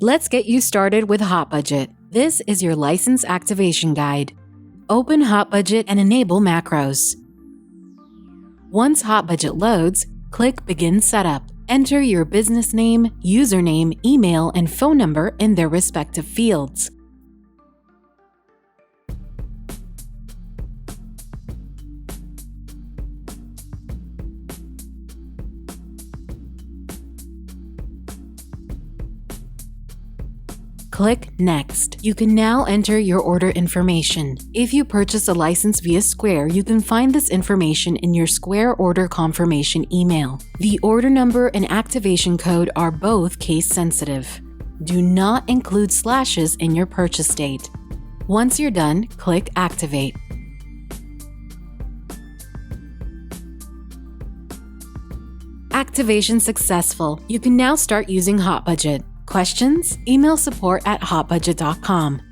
Let's get you started with HotBudget. This is your license activation guide. Open HotBudget and enable macros. Once HotBudget loads, click Begin Setup. Enter your business name, username, email, and phone number in their respective fields. Click Next. You can now enter your order information. If you purchase a license via Square, you can find this information in your Square order confirmation email. The order number and activation code are both case sensitive. Do not include slashes in your purchase date. Once you're done, click Activate. Activation successful. You can now start using HotBudget. Questions? Email support@hotbudget.com.